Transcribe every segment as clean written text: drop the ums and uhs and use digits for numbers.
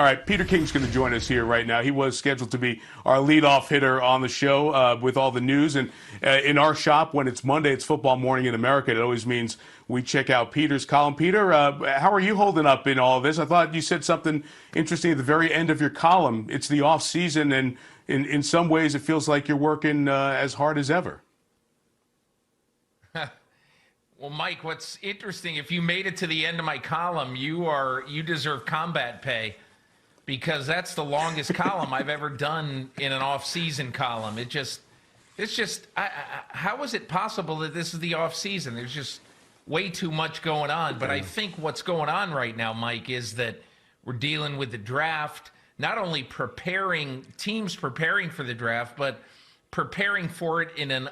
All right, Peter King's going to join us here right now. He was scheduled to be our leadoff hitter on the show with all the news. And in our shop, when it's Monday, it's football morning in America. It always means we check out Peter's column. Peter, how are you holding up in all of this? I thought you said something interesting at the very end of your column. It's the off season, and in some ways, it feels like you're working as hard as ever. Well, Mike, what's interesting, if you made it to the end of my column, you deserve combat pay, because that's the longest column I've ever done in an off-season column. How is it possible that this is the off-season? There's just way too much going on. But I think what's going on right now, Mike, is that we're dealing with the draft, not only teams preparing for the draft, but preparing for it in an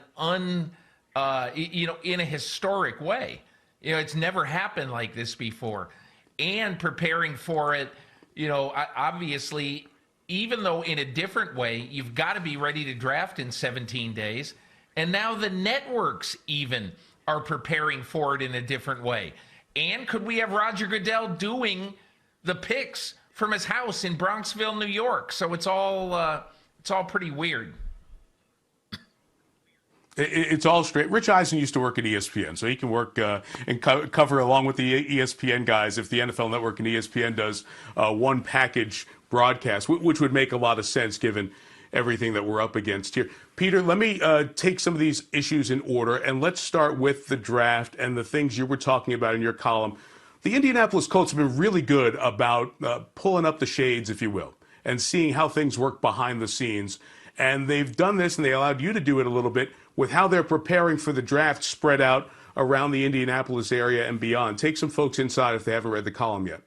in a historic way. It's never happened like this before. And preparing for it, obviously, even though in a different way, you've got to be ready to draft in 17 days. And now the networks even are preparing for it in a different way. And could we have Roger Goodell doing the picks from his house in Bronxville, New York? So it's all pretty weird. It's all straight. Rich Eisen used to work at ESPN, so he can work and cover along with the ESPN guys if the NFL Network and ESPN does one package broadcast, which would make a lot of sense given everything that we're up against here. Peter, let me take some of these issues in order, and let's start with the draft and the things you were talking about in your column. The Indianapolis Colts have been really good about pulling up the shades, if you will, and seeing how things work behind the scenes. And they've done this, and they allowed you to do it a little bit, with how they're preparing for the draft spread out around the Indianapolis area and beyond. Take some folks inside if they haven't read the column yet.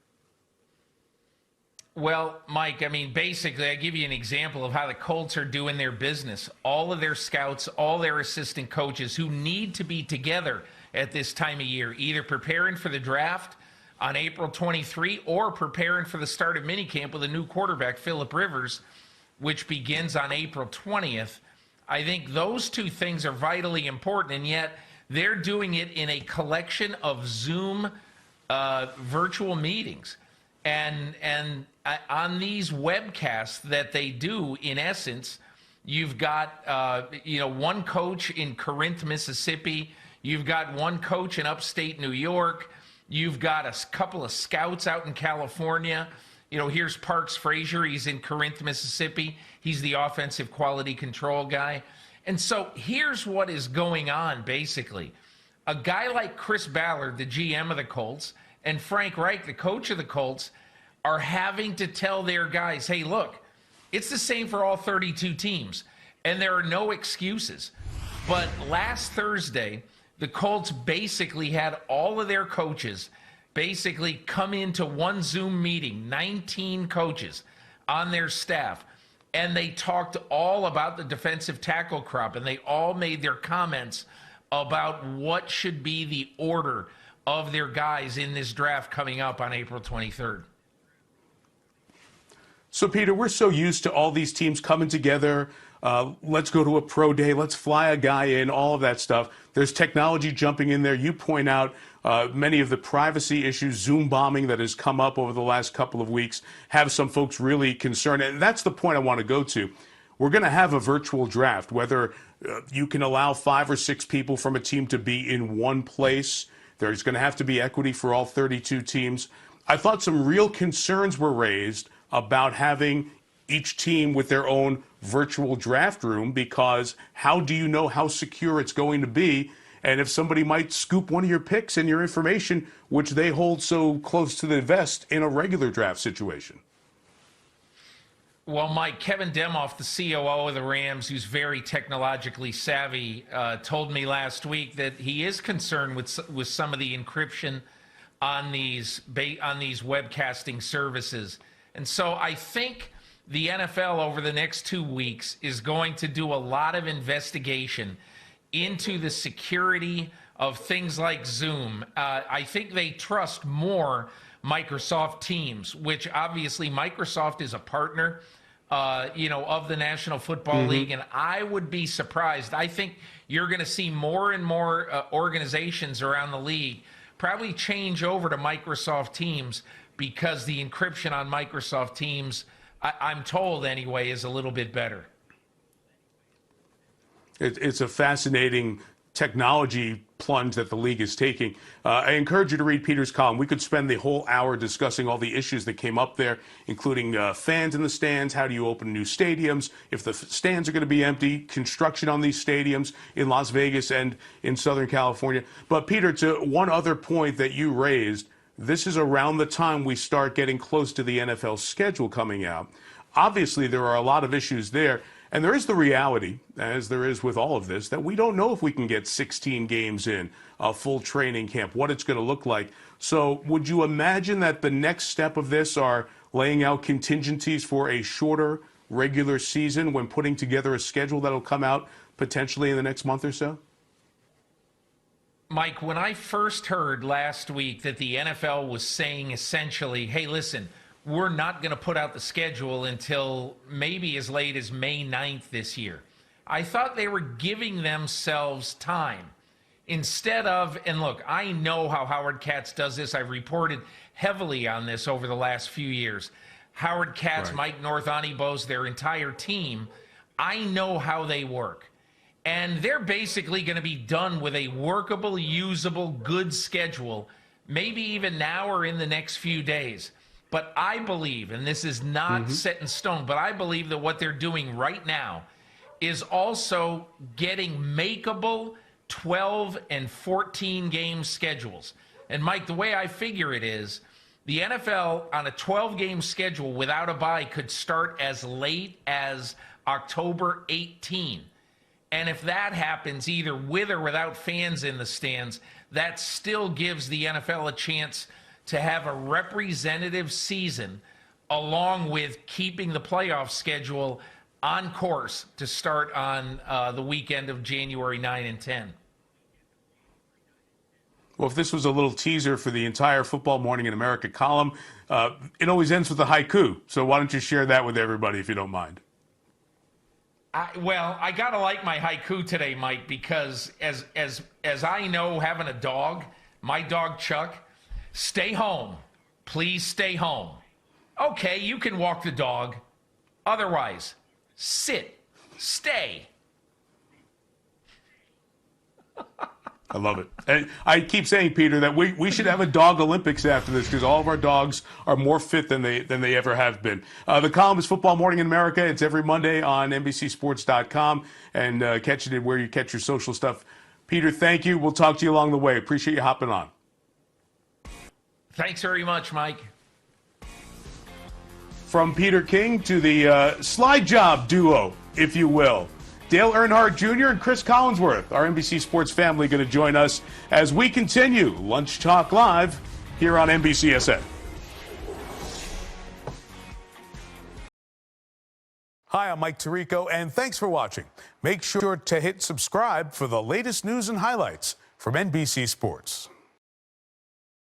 Well, Mike, basically, I give you an example of how the Colts are doing their business. All of their scouts, all their assistant coaches who need to be together at this time of year, either preparing for the draft on April 23 or preparing for the start of minicamp with a new quarterback, Phillip Rivers, which begins on April 20th. I think those two things are vitally important, and yet they're doing it in a collection of Zoom virtual meetings. And on these webcasts that they do, in essence, you've got one coach in Corinth, Mississippi. You've got one coach in upstate New York. You've got a couple of scouts out in California. Here's Parks Frazier. He's in Corinth, Mississippi. He's the offensive quality control guy. And so here's what is going on, basically. A guy like Chris Ballard, the GM of the Colts, and Frank Reich, the coach of the Colts, are having to tell their guys, hey, look, it's the same for all 32 teams, and there are no excuses. But last Thursday, the Colts basically had all of their coaches basically come into one Zoom meeting, 19 coaches on their staff, and they talked all about the defensive tackle crop, and they all made their comments about what should be the order of their guys in this draft coming up on April 23rd. So, Peter, we're so used to all these teams coming together. Let's go to a pro day. Let's fly a guy in, all of that stuff. There's technology jumping in there. You point out many of the privacy issues, Zoom bombing that has come up over the last couple of weeks, have some folks really concerned. And that's the point I want to go to. We're going to have a virtual draft, whether you can allow 5 or 6 people from a team to be in one place. There's going to have to be equity for all 32 teams. I thought some real concerns were raised about having each team with their own virtual draft room, because how do you know how secure it's going to be? And if somebody might scoop one of your picks and your information, which they hold so close to the vest in a regular draft situation. Well, Mike, Kevin Demoff, the COO of the Rams, who's very technologically savvy, told me last week that he is concerned with some of the encryption on these webcasting services. And so I think the NFL over the next 2 weeks is going to do a lot of investigation into the security of things like Zoom. I think they trust more Microsoft Teams, which obviously Microsoft is a partner, of the National Football League. And I would be surprised. I think you're going to see more and more organizations around the league probably change over to Microsoft Teams, because the encryption on Microsoft Teams, I'm told anyway, is a little bit better. It's a fascinating technology plunge that the league is taking. I encourage you to read Peter's column. We could spend the whole hour discussing all the issues that came up there, including fans in the stands. How do you open new stadiums? If the stands are going to be empty, construction on these stadiums in Las Vegas and in Southern California. But Peter, to one other point that you raised, this is around the time we start getting close to the NFL schedule coming out. Obviously, there are a lot of issues there. And there is the reality, as there is with all of this, that we don't know if we can get 16 games in, a full training camp, what it's going to look like. So would you imagine that the next step of this are laying out contingencies for a shorter regular season when putting together a schedule that'll come out potentially in the next month or so? Mike, when I first heard last week that the NFL was saying essentially, hey, listen, we're not going to put out the schedule until maybe as late as May 9th this year, I thought they were giving themselves time instead of, and look, I know how Howard Katz does this. I've reported heavily on this over the last few years. Howard Katz, right. Mike North, Ani Bose, their entire team, I know how they work. And they're basically going to be done with a workable, usable, good schedule, maybe even now or in the next few days. But I believe, and this is not set in stone, but I believe that what they're doing right now is also getting makeable 12 and 14 game schedules. And Mike, the way I figure it is, the NFL on a 12-game schedule without a bye could start as late as October 18. And if that happens, either with or without fans in the stands, that still gives the NFL a chance to have a representative season, along with keeping the playoff schedule on course to start on the weekend of January 9 and 10. Well, if this was a little teaser for the entire Football Morning in America column, it always ends with a haiku. So why don't you share that with everybody if you don't mind? Well, I got to like my haiku today, Mike, because as I know, having a dog, my dog Chuck, stay home. Please stay home. Okay, you can walk the dog. Otherwise, sit. Stay. I love it. And I keep saying, Peter, that we should have a dog Olympics after this because all of our dogs are more fit than they ever have been. The column is Football Morning in America. It's every Monday on NBCSports.com and catch it where you catch your social stuff. Peter, thank you. We'll talk to you along the way. Appreciate you hopping on. Thanks very much, Mike. From Peter King to the slide job duo, if you will. Dale Earnhardt Jr. and Chris Collinsworth, our NBC Sports family, going to join us as we continue Lunch Talk Live here on NBCSN. Hi, I'm Mike Tirico, and thanks for watching. Make sure to hit subscribe for the latest news and highlights from NBC Sports.